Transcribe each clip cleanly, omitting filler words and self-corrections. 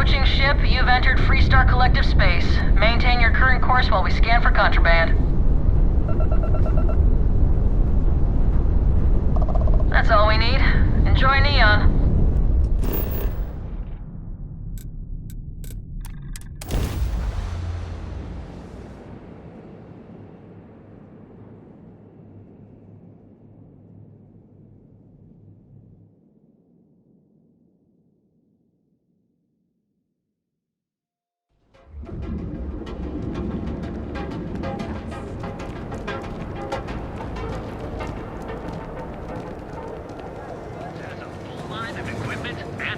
approaching ship, you've entered Freestar Collective space. Maintain your current course while we scan for contraband. That's all we need. Enjoy Neon.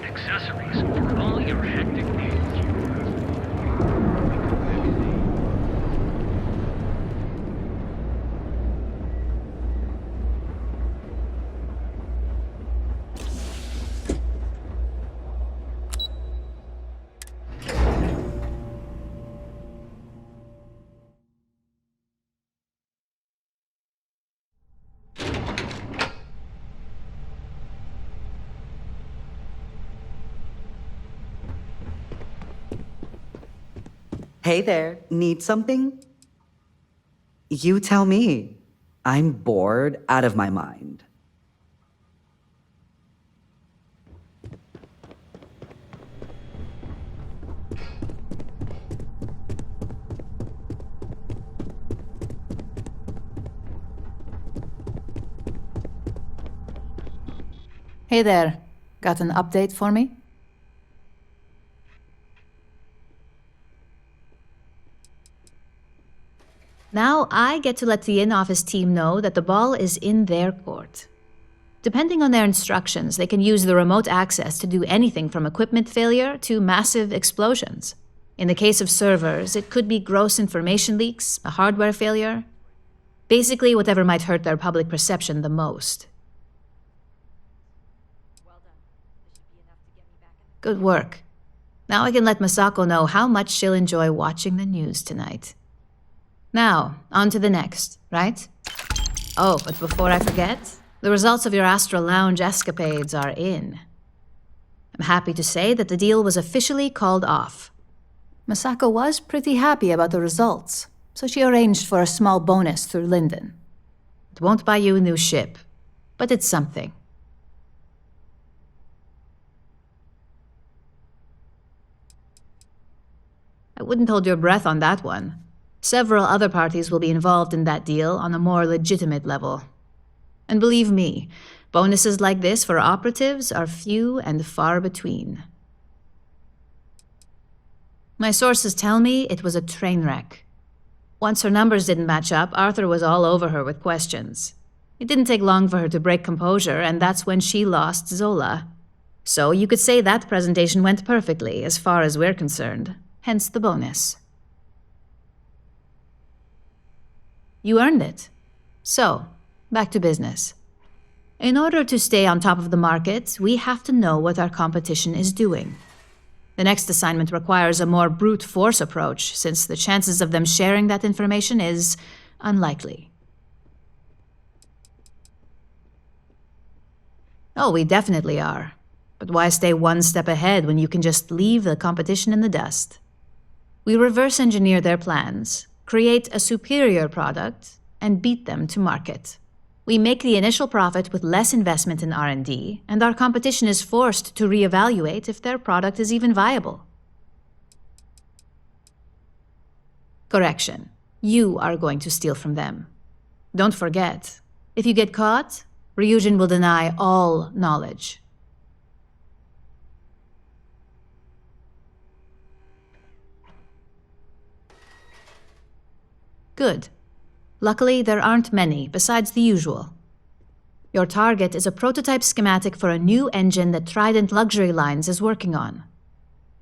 Accessories for all your hectic needs. Hey there, need something? You tell me. I'm bored out of my mind. Hey there. Got an update for me? Now I get to let the in-office team know that the ball is in their court. Depending on their instructions, they can use the remote access to do anything from equipment failure to massive explosions. In the case of servers, it could be gross information leaks, a hardware failure. Basically, whatever might hurt their public perception the most. Good work. Now I can let Masako know how much she'll enjoy watching the news tonight. Now, on to the next, right? Oh, but before I forget, the results of your Astral Lounge escapades are in. I'm happy to say that the deal was officially called off. Masako was pretty happy about the results, so she arranged for a small bonus through Linden. It won't buy you a new ship, but it's something. I wouldn't hold your breath on that one. Several other parties will be involved in that deal on a more legitimate level. And believe me, bonuses like this for operatives are few and far between. My sources tell me it was a train wreck. Once her numbers didn't match up, Arthur was all over her with questions. It didn't take long for her to break composure, and that's when she lost Zola. So you could say that presentation went perfectly, as far as we're concerned. Hence the bonus. You earned it. So, back to business. In order to stay on top of the market, we have to know what our competition is doing. The next assignment requires a more brute force approach, since the chances of them sharing that information is unlikely. Oh, we definitely are. But why stay one step ahead when you can just leave the competition in the dust? We reverse engineer their plans, create a superior product, and beat them to market. We make the initial profit with less investment in R&D, and our competition is forced to reevaluate if their product is even viable. Correction. You are going to steal from them. Don't forget, if you get caught, Ryujin will deny all knowledge. Good. Luckily, there aren't many, besides the usual. Your target is a prototype schematic for a new engine that Trident Luxury Lines is working on.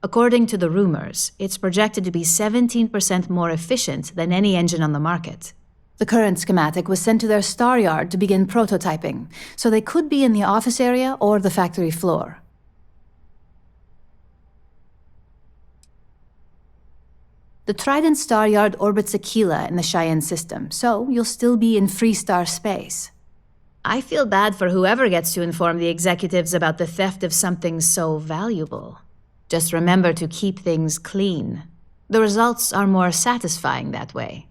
According to the rumors, it's projected to be 17% more efficient than any engine on the market. The current schematic was sent to their star yard to begin prototyping, so they could be in the office area or the factory floor. The Trident Star Yard orbits Aquila in the Cheyenne system, so you'll still be in Freestar space. I feel bad for whoever gets to inform the executives about the theft of something so valuable. Just remember to keep things clean. The results are more satisfying that way.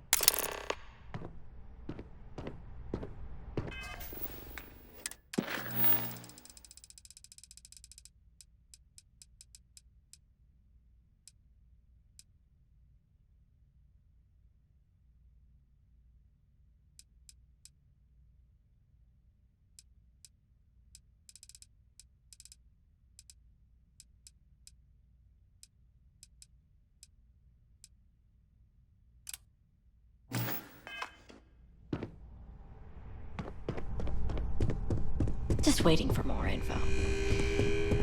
Just waiting for more info.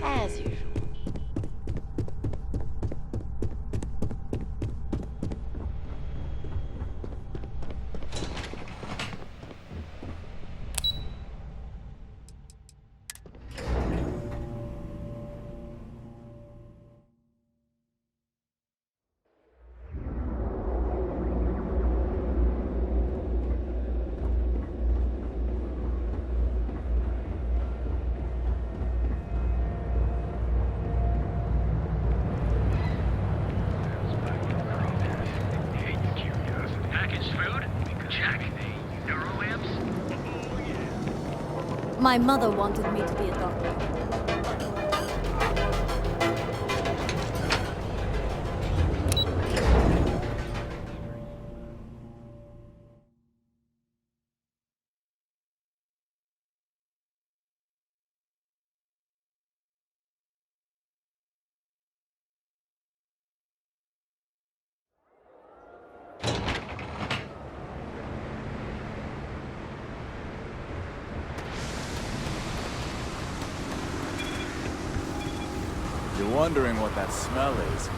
As usual. Packaged food? Check. Neuro amps? Oh, yeah. My mother wanted me to be a doctor. You're wondering what that smell is.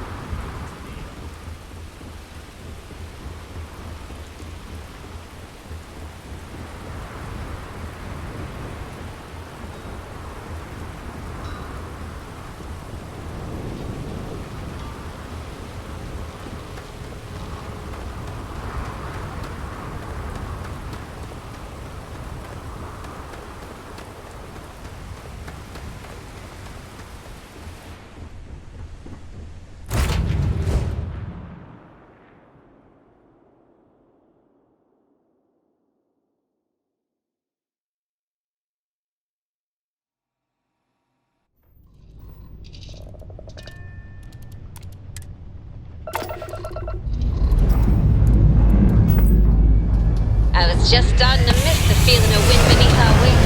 I was just starting to miss the feeling of wind beneath our wings.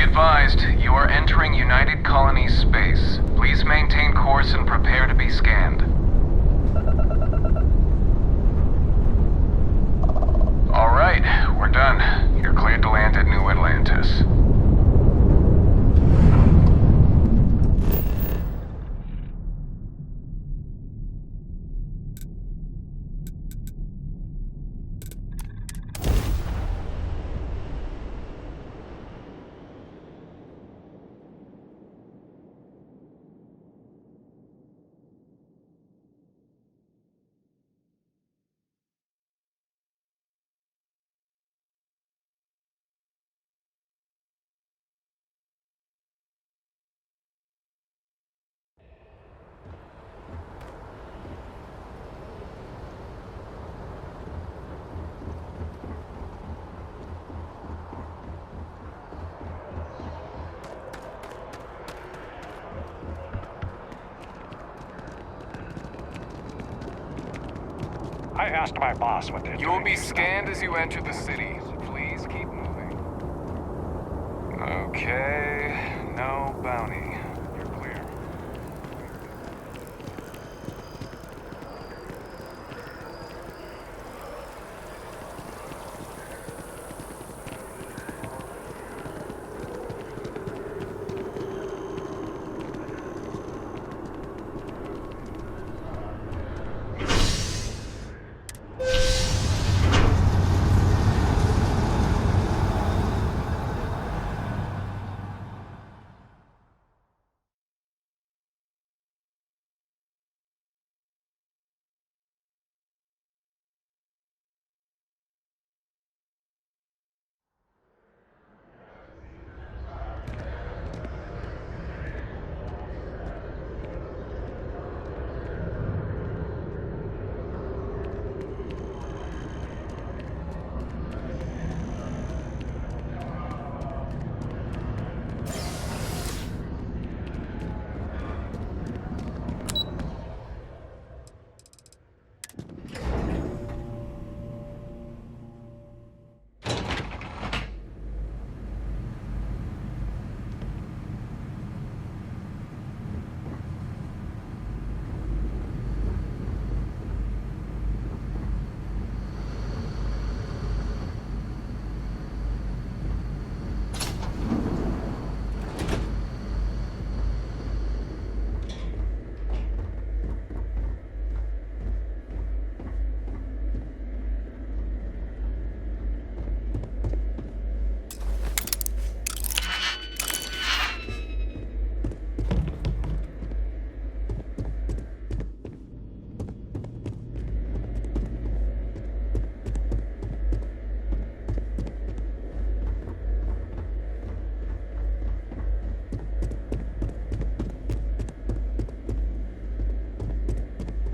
Advised, you are entering United Colonies space. Please maintain course and prepare to be scanned. All right, we're done. You're cleared to land at New Atlantis. I asked my boss what they're You will doing be here. scanned as you enter the city. Please Okay, no bounty. You're clear.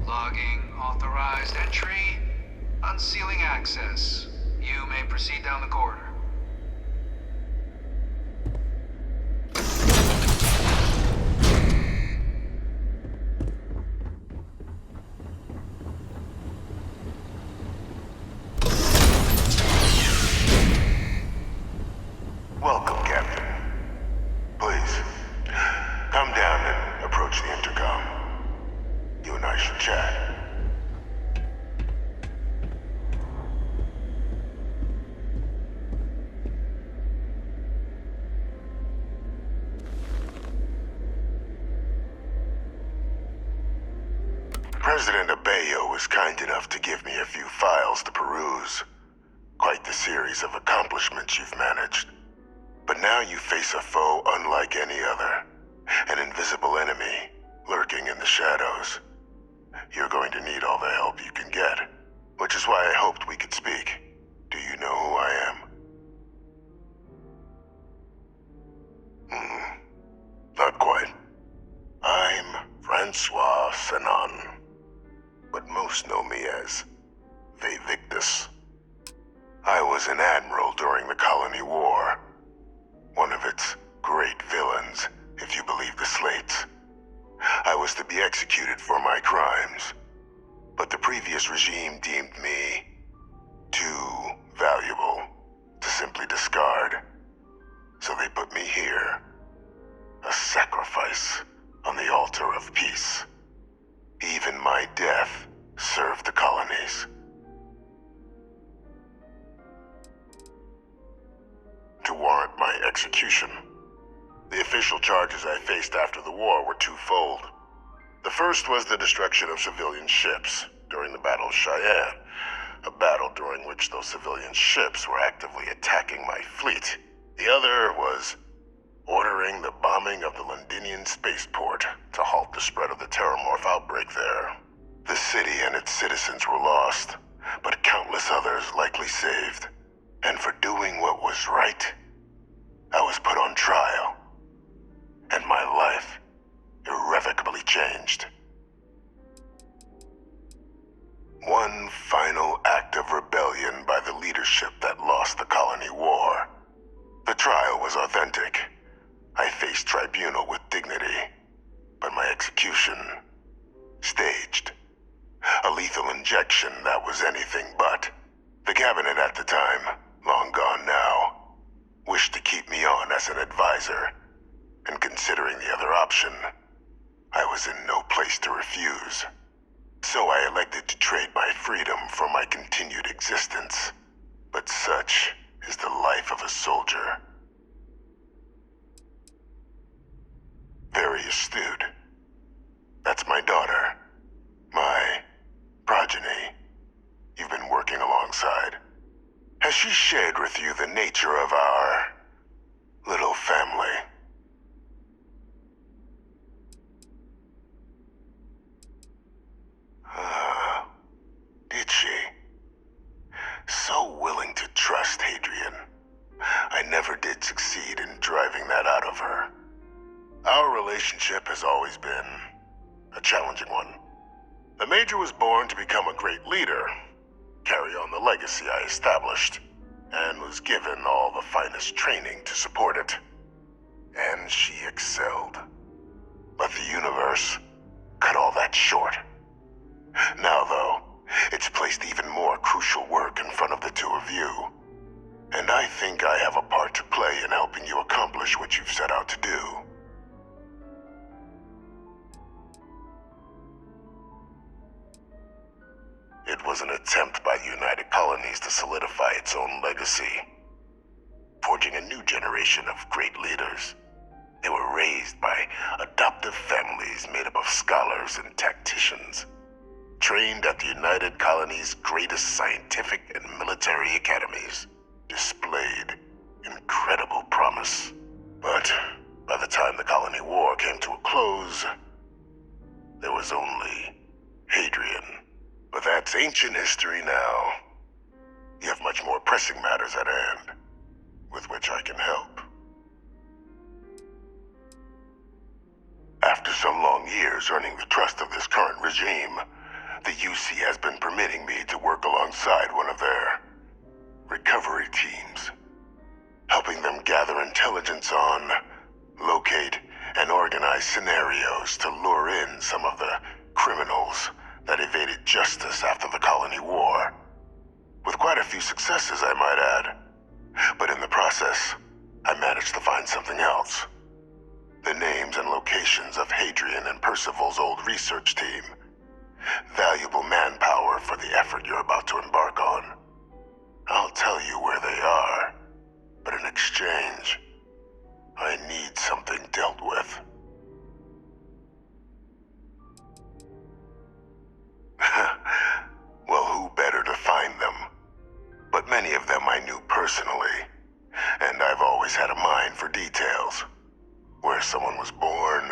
Logging authorized entry. Unsealing access. You may proceed down the corridor. Welcome, Captain. Please, come down and approach the intercom. You and I should chat. President Abeyo was kind enough to give me a few files to peruse. Quite the series of accomplishments you've managed. But now you face a foe unlike any other. An invisible enemy, lurking in the shadows. You're going to need all the help you can get. Which is why I hoped we could speak. Do you know who I am? Not quite. I'm Francois Sanon. But most know me as Vivictus. I was an admiral during the Colony War. One of its great villains, if you believe the slates. I was to be executed for my crimes. But the previous regime deemed me too valuable to simply discard. So they put me here. A sacrifice on the altar of peace. Even my death served the colonies. To warrant my execution. The official charges I faced after the war were twofold. The first was the destruction of civilian ships during the Battle of Cheyenne, a battle during which those civilian ships were actively attacking my fleet. The other was ordering the bombing of the Londinian spaceport to halt the spread of the Terramorph outbreak there. The city and its citizens were lost, but countless others likely saved. And for doing what was right, I was put on trial. And my life irrevocably changed. One final act of rebellion by the leadership that lost the Colony War. The trial was authentic. I faced tribunal with dignity, but my execution, staged. A lethal injection that was anything but. The cabinet at the time, long gone now, wished to keep me on as as an advisor, and considering the other option, I was in no place to refuse. So I elected to trade my freedom for my continued existence. But such is the life of a soldier. Very astute. That's my daughter. My progeny. You've been working alongside. Has she shared with you the nature of our little family? Did she? So willing to trust Hadrian. I never did succeed in driving that out of her. Our relationship has always been a challenging one. The Major was born to become a great leader, carry on the legacy I established, and was given all the finest training to support it. And she excelled. But the universe cut all that short. Now, though, it's placed even more crucial work in front of the two of you. And I think I have a part to play in helping you accomplish what you've set out to do. It was an attempt by the United Colonies to solidify its own legacy, forging a new generation of great leaders. They were raised by adoptive families made up of scholars and tacticians, trained at the United Colonies' greatest scientific and military academies, displayed incredible promise. But by the time the Colony War came to a close, there was only Hadrian. But that's ancient history now. You have much more pressing matters at hand, with which I can help. After some long years earning the trust of this current regime, the UC has been permitting me to work alongside one of their recovery teams, helping them gather intelligence on, locate, and organize scenarios to lure in some of the criminals that evaded justice after the Colony War. With quite a few successes, I might add. But in the process, I managed to find something else. The names and locations of Hadrian and Percival's old research team. Valuable manpower for the effort you're about to embark on. I'll tell you where they are, but in exchange, I need something dealt with. Well, who better to find them? But many of them I knew personally, and I've always had a mind for details. Where someone was born,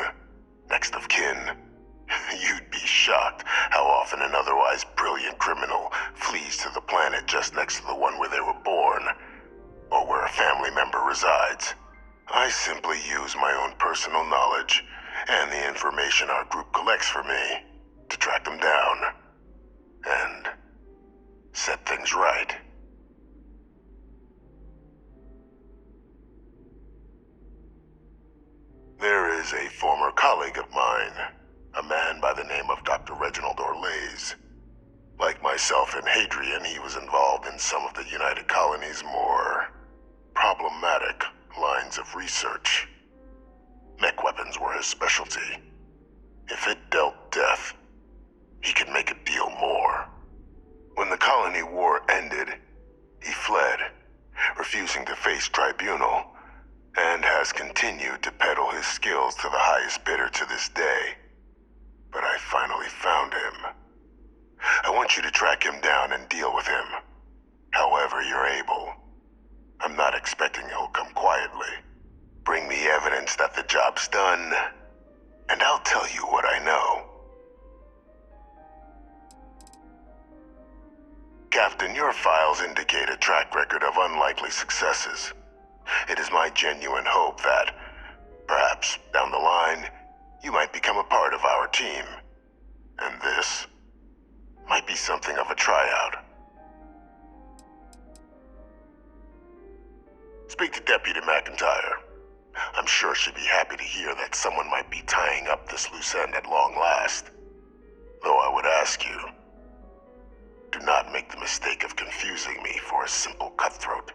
next of kin. You'd be shocked how often an otherwise brilliant criminal flees to the planet just next to the one where they were born, or where a family member resides. I simply use my own personal knowledge and the information our group collects for me to track them down and set things right. There is a former colleague of mine, a man by the name of Dr. Reginald Orlaise. Like myself and Hadrian, he was involved in some of the United Colonies' more problematic lines of research. Mech weapons were his specialty. If it dealt death, he could make a deal more. When the Colony War ended, he fled, refusing to face tribunal, and has continued to peddle his skills to the highest bidder to this day. But I finally found him. I want you to track him down and deal with him, however you're able. I'm not expecting he'll come quietly. Bring me evidence that the job's done, and I'll tell you what I know. Captain, your files indicate a track record of unlikely successes. It is my genuine hope that, perhaps down the line, you might become a part of our team. And this might be something of a tryout. Speak to Deputy McIntyre. I'm sure she'd be happy to hear that someone might be tying up this loose end at long last. Though I would ask you, do not make the mistake of confusing me for a simple cutthroat.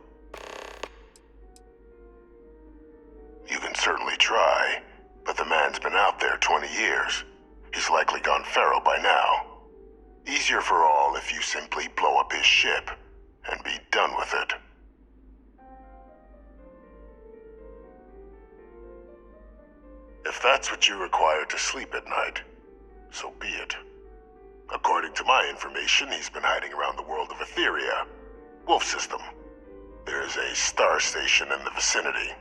Pharaoh by now. Easier for all if you simply blow up his ship and be done with it. If that's what you require to sleep at night, so be it. According to my information, he's been hiding around the world of Etheria, Wolf System. There's a star station in the vicinity,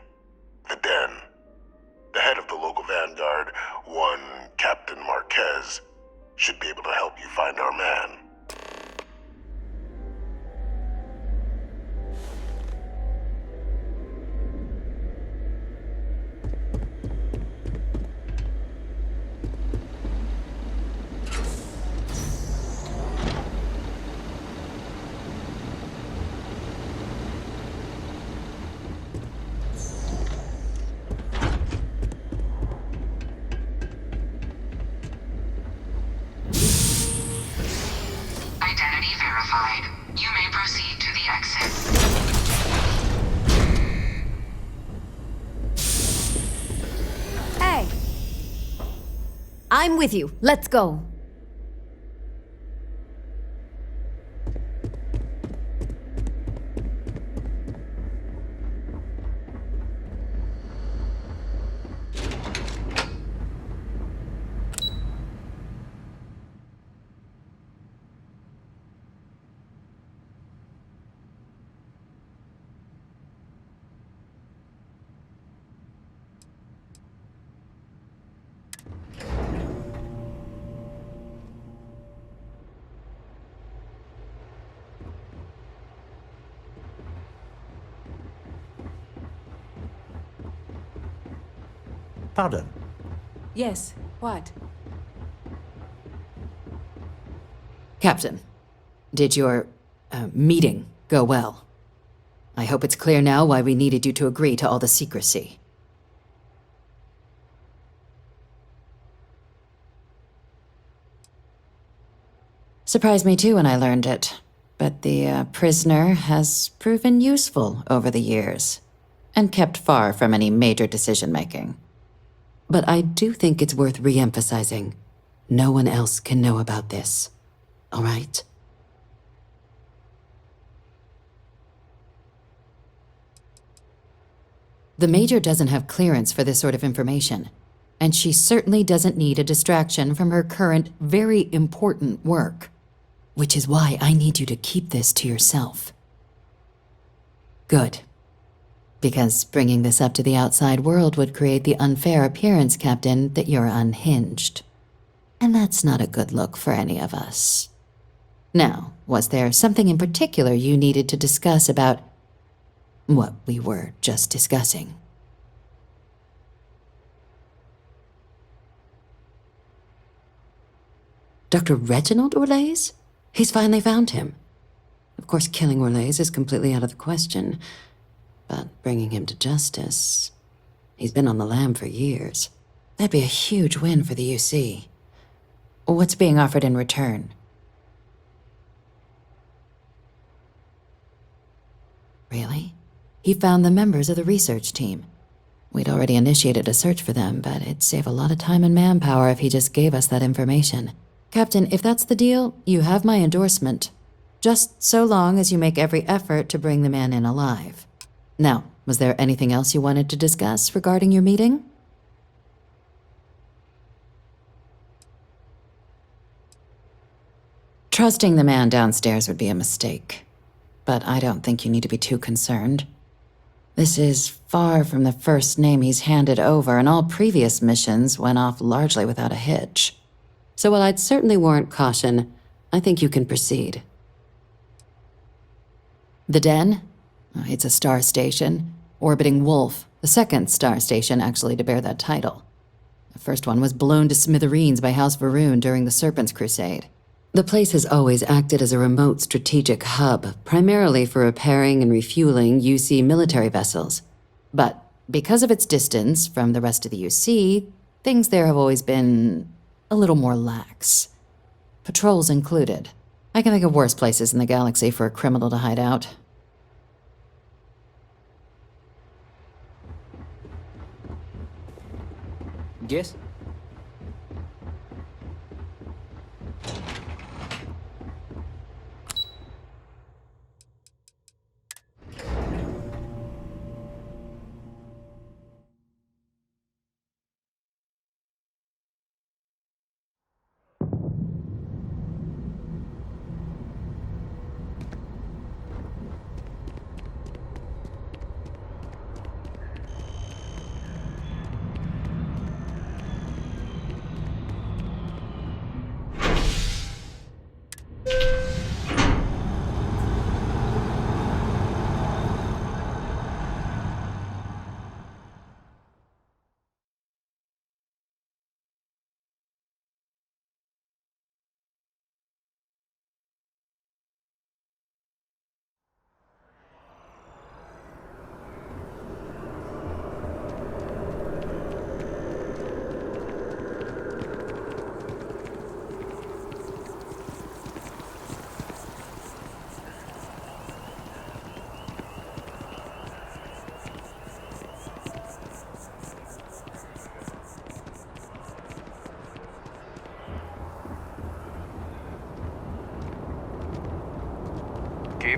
the Den. The head of the local vanguard, one Captain Marquez, should be able to help you find our man. Identity verified. You may proceed to the exit. Hey! I'm with you. Let's go. Pardon? Yes, what? Captain, did your meeting go well? I hope it's clear now why we needed you to agree to all the secrecy. Surprised me too when I learned it, but the prisoner has proven useful over the years, and kept far from any major decision-making. But I do think it's worth re-emphasizing. No one else can know about this. All right? The Major doesn't have clearance for this sort of information, and she certainly doesn't need a distraction from her current, very important work. Which is why I need you to keep this to yourself. Good. Because bringing this up to the outside world would create the unfair appearance, Captain, that you're unhinged. And that's not a good look for any of us. Now, was there something in particular you needed to discuss about what we were just discussing? Dr. Reginald Orlaise? He's finally found him. Of course, killing Orlaise is completely out of the question. But bringing him to justice... He's been on the lam for years. That'd be a huge win for the UC. What's being offered in return? Really? He found the members of the research team. We'd already initiated a search for them, but it'd save a lot of time and manpower if he just gave us that information. Captain, if that's the deal, you have my endorsement. Just so long as you make every effort to bring the man in alive. Now, was there anything else you wanted to discuss regarding your meeting? Trusting the man downstairs would be a mistake. But I don't think you need to be too concerned. This is far from the first name he's handed over, and all previous missions went off largely without a hitch. So while I'd certainly warrant caution, I think you can proceed. The Den? It's a star station, orbiting Wolf, the second star station actually to bear that title. The first one was blown to smithereens by House Varun during the Serpent's Crusade. The place has always acted as a remote strategic hub, primarily for repairing and refueling UC military vessels. But because of its distance from the rest of the UC, things there have always been a little more lax. Patrols included. I can think of worse places in the galaxy for a criminal to hide out. Yes?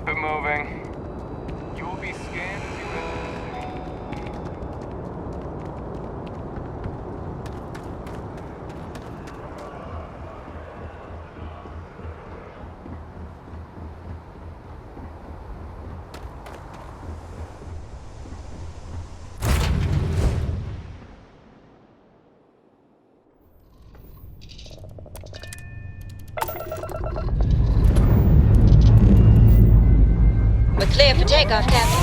Keep it moving. You will be scanned as you enter the city. We're clear for takeoff, Captain.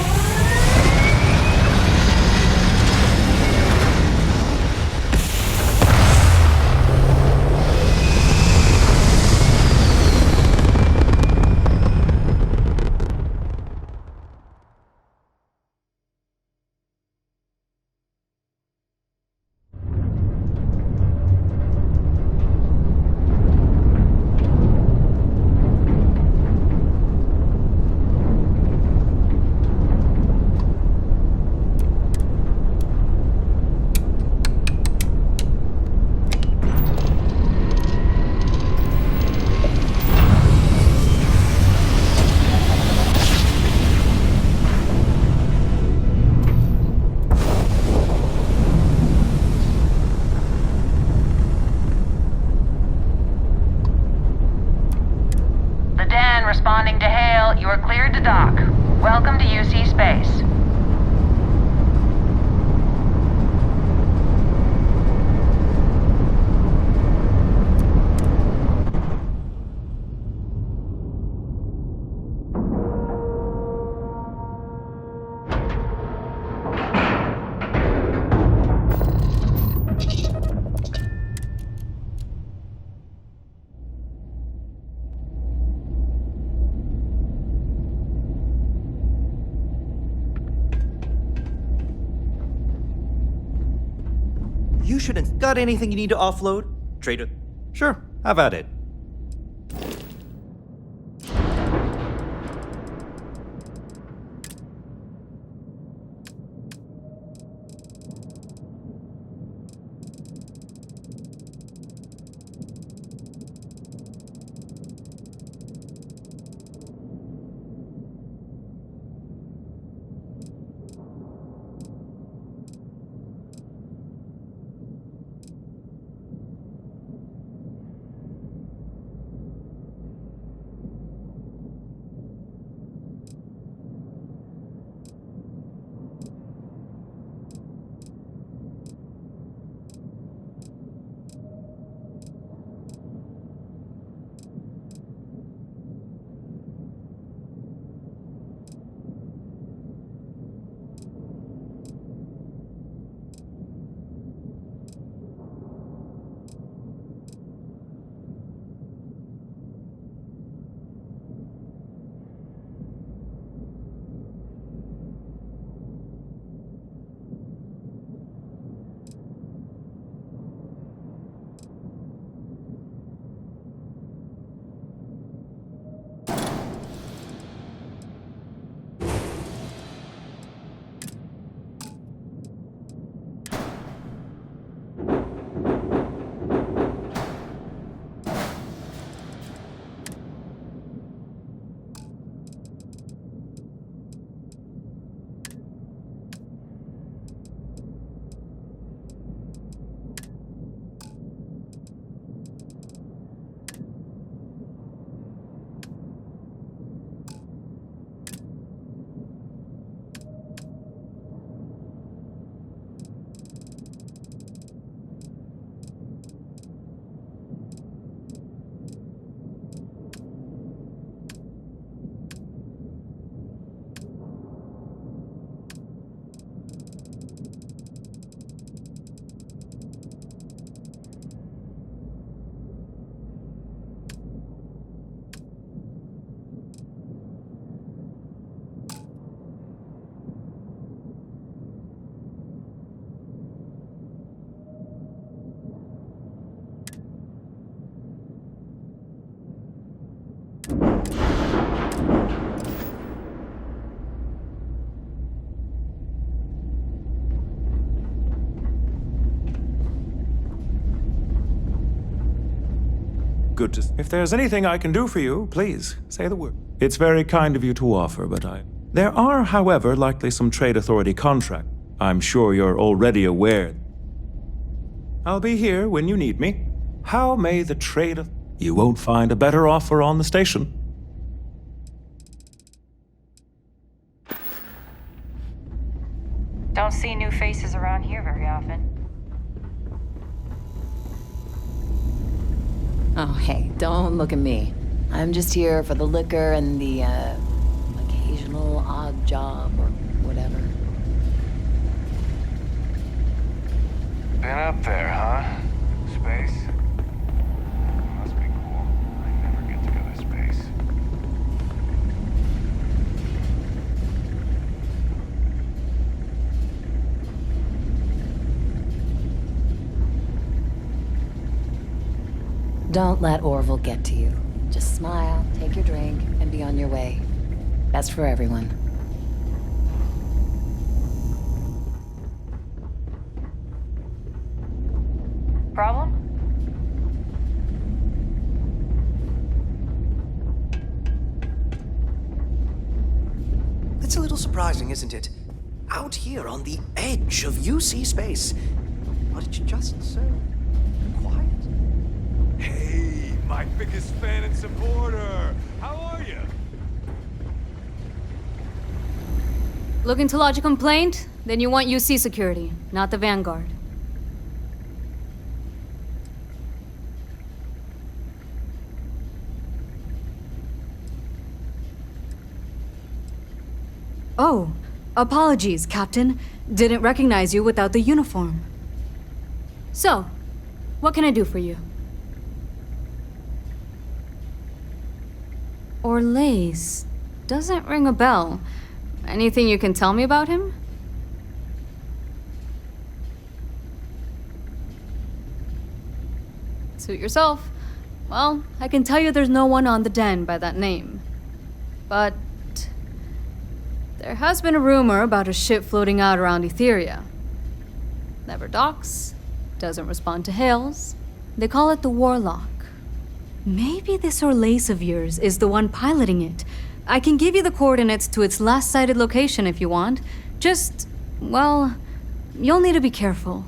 The Den responding to hail. You are cleared to dock. Welcome to UC Space. You shouldn't. Got anything you need to offload? Trader? Sure, have at it. good to... If there's anything I can do for you, please, say the word. It's very kind of you to offer, but There are, however, likely some Trade Authority contract. I'm sure you're already aware. I'll be here when you need me. How may the trade... You won't find a better offer on the station. Don't see new faces around here very often. Oh, hey, don't look at me. I'm just here for the liquor and the, occasional odd job or whatever. Been up there, huh? Space? Must be cool. I never get to go to space. Don't let Orville get to you. Just smile, take your drink, and be on your way. Best for everyone. Problem? It's a little surprising, isn't it? Out here on the edge of UC space. But it's just so quiet. Hey, my biggest fan and supporter. How are you? Looking to lodge a complaint? Then you want UC security, not the Vanguard. Oh, apologies, Captain. Didn't recognize you without the uniform. So, what can I do for you? Orlace. Doesn't ring a bell. Anything you can tell me about him? Suit yourself. Well, I can tell you there's no one on the den by that name. But there has been a rumor about a ship floating out around Etheria. Never docks, doesn't respond to hails. They call it the Warlock. Maybe this Orlace of yours is the one piloting it. I can give you the coordinates to its last sighted location if you want. Just, well, you'll need to be careful.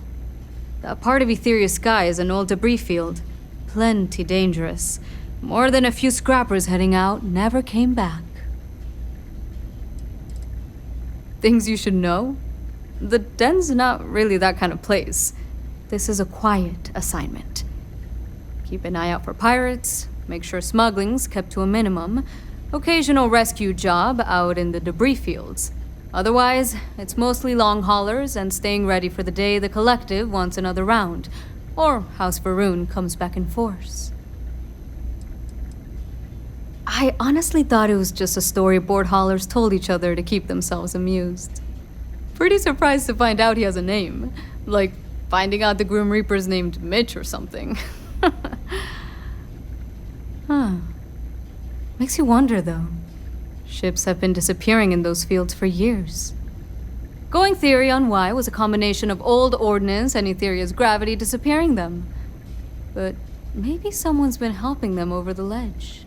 That part of Etheria's sky is an old debris field. Plenty dangerous. More than a few scrappers heading out never came back. Things you should know? The den's not really that kind of place. This is a quiet assignment. Keep an eye out for pirates, make sure smuggling's kept to a minimum, occasional rescue job out in the debris fields. Otherwise, it's mostly long haulers and staying ready for the day the Collective wants another round, or House Varun comes back in force. I honestly thought it was just a story board haulers told each other to keep themselves amused. Pretty surprised to find out he has a name. Like finding out the Grim Reaper's named Mitch or something. Huh. Makes you wonder, though. Ships have been disappearing in those fields for years. Going theory on why was a combination of old ordnance and Etheria's gravity disappearing them. But maybe someone's been helping them over the ledge.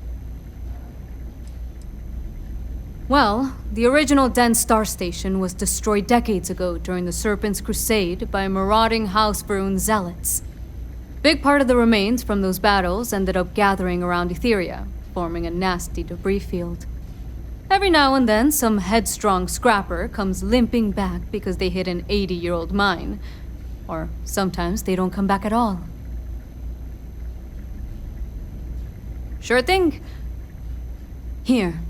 Well, the original Den Star Station was destroyed decades ago during the Serpent's Crusade by marauding House Varun zealots. Big part of the remains from those battles ended up gathering around Etheria, forming a nasty debris field. Every now and then, some headstrong scrapper comes limping back because they hit an 80-year-old mine. Or sometimes they don't come back at all. Sure thing. Here.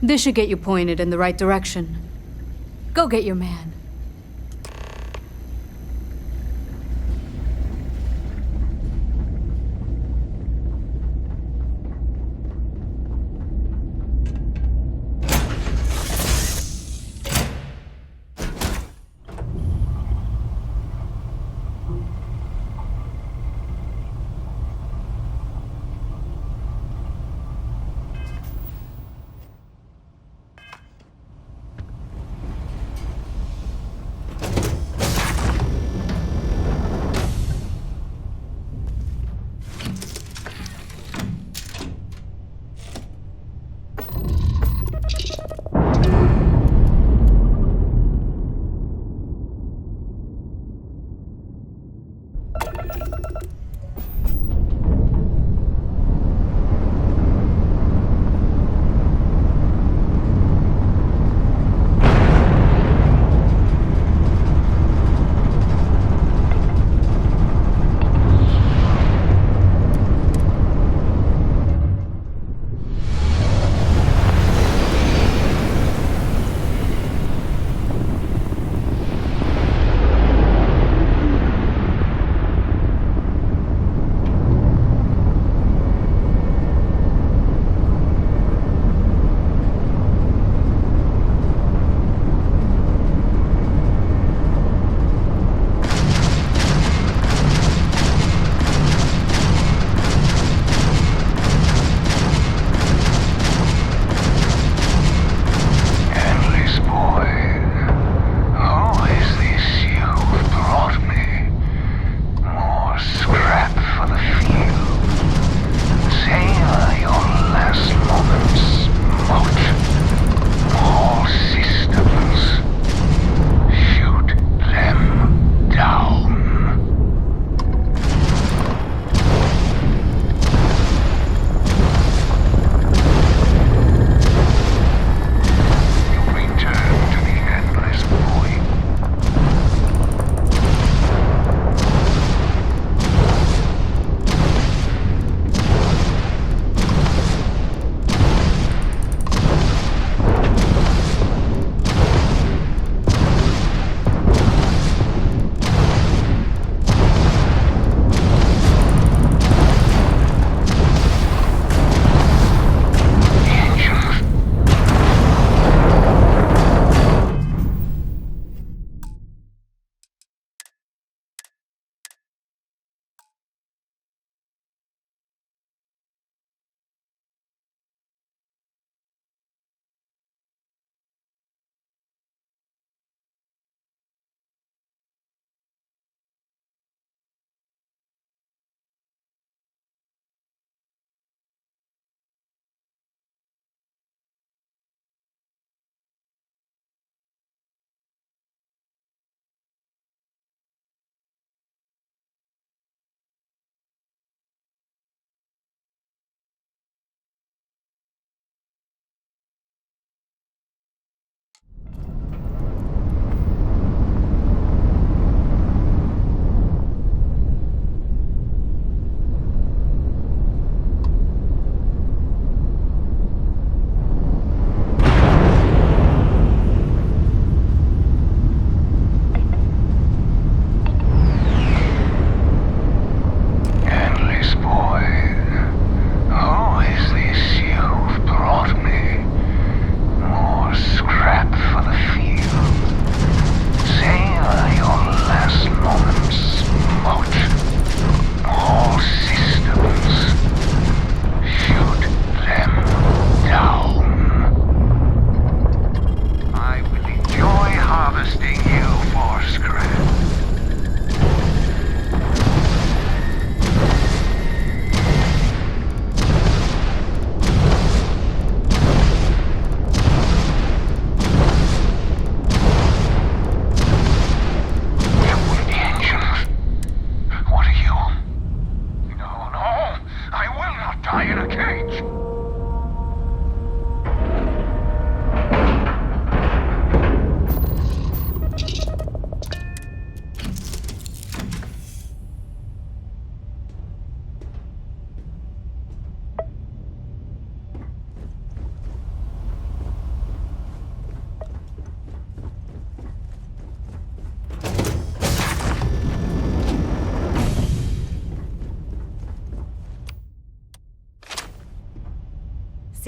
This should get you pointed in the right direction. Go get your man.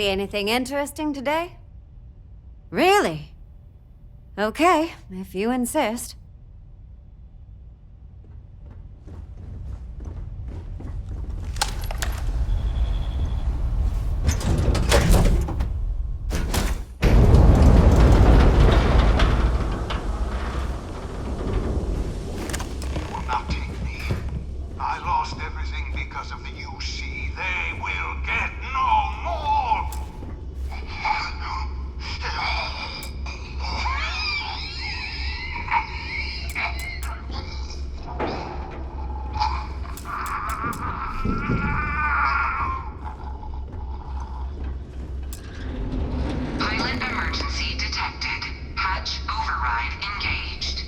See anything interesting today? Really? Okay, if you insist. I lost everything because of the UC. They will get no more! Pilot emergency detected. Hatch override engaged.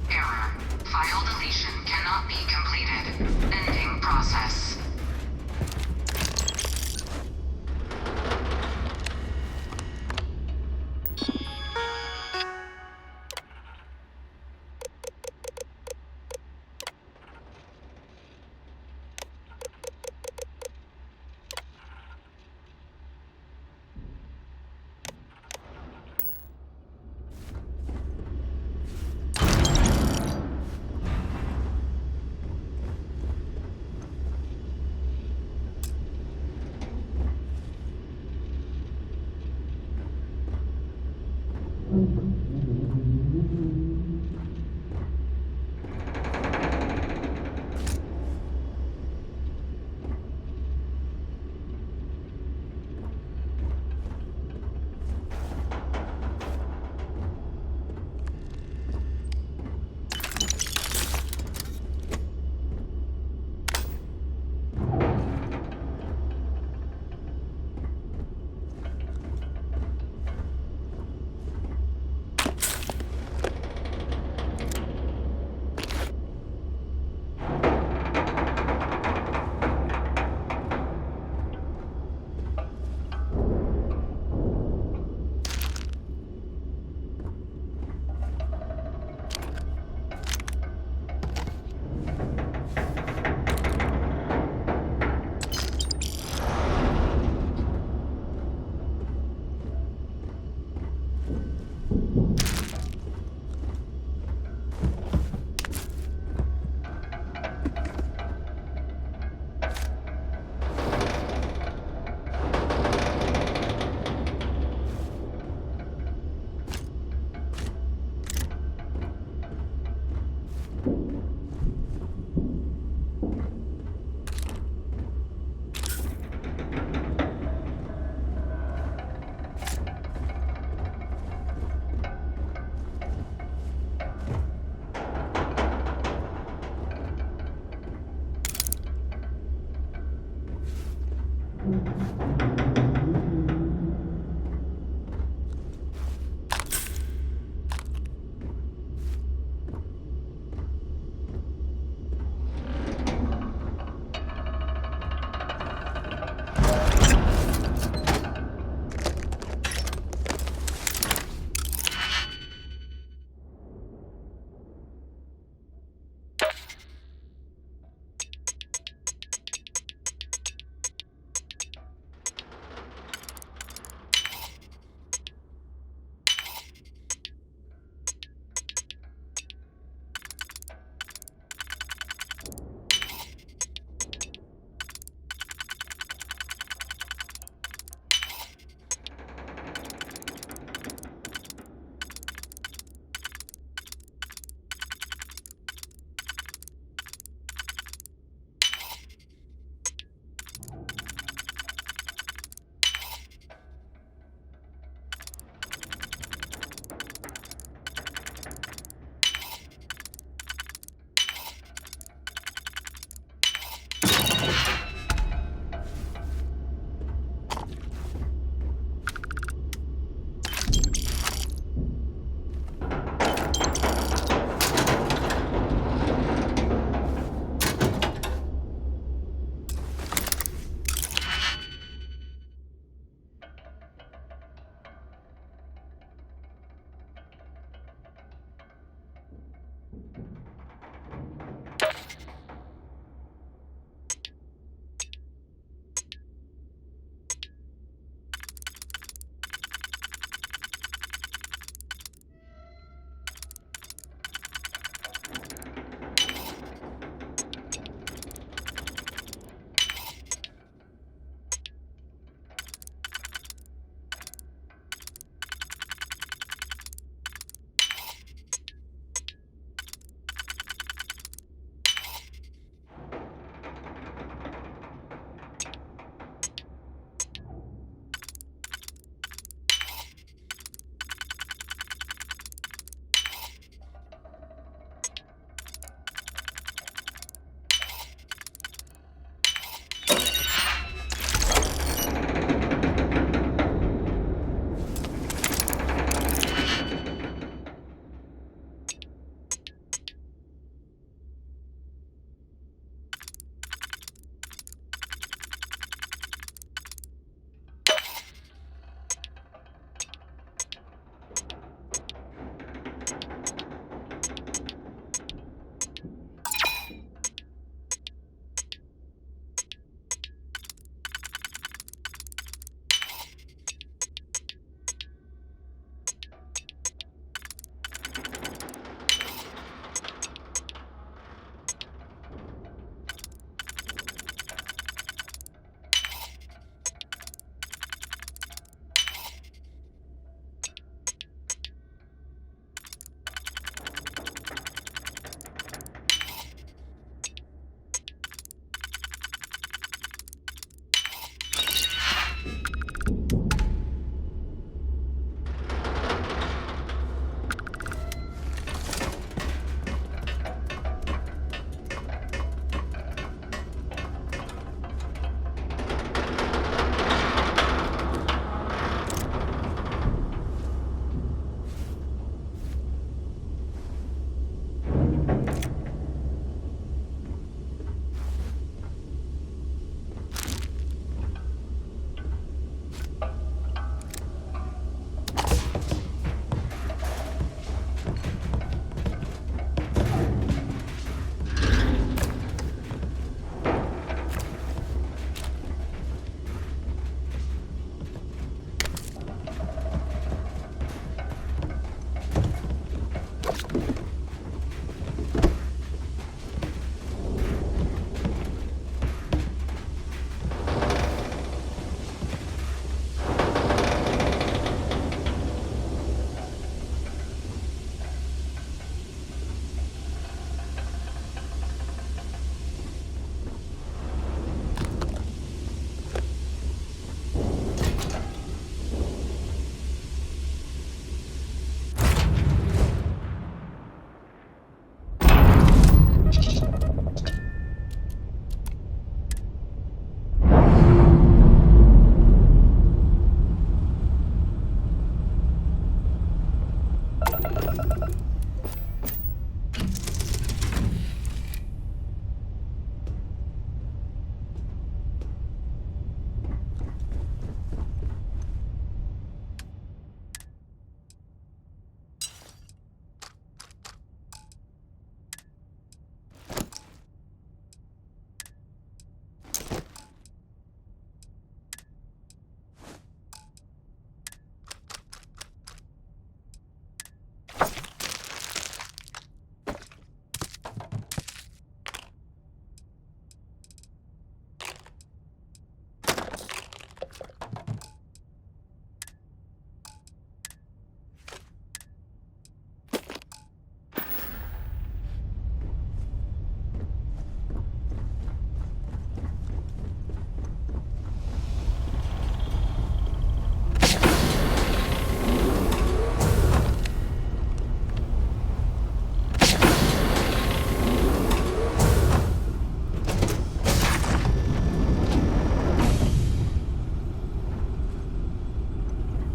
Error. File deletion cannot be completed. Ending process.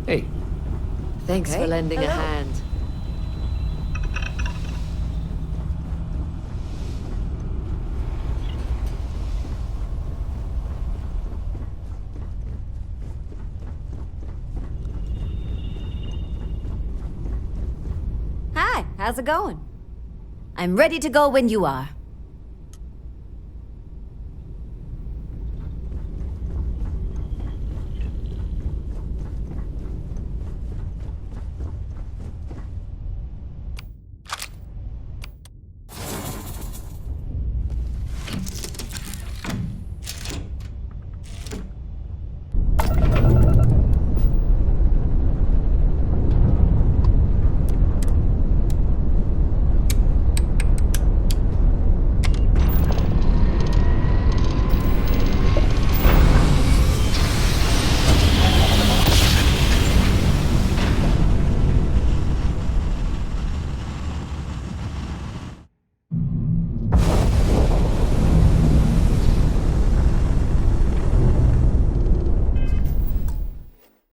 Hey. Thanks for lending a hand. Hi, how's it going? I'm ready to go when you are.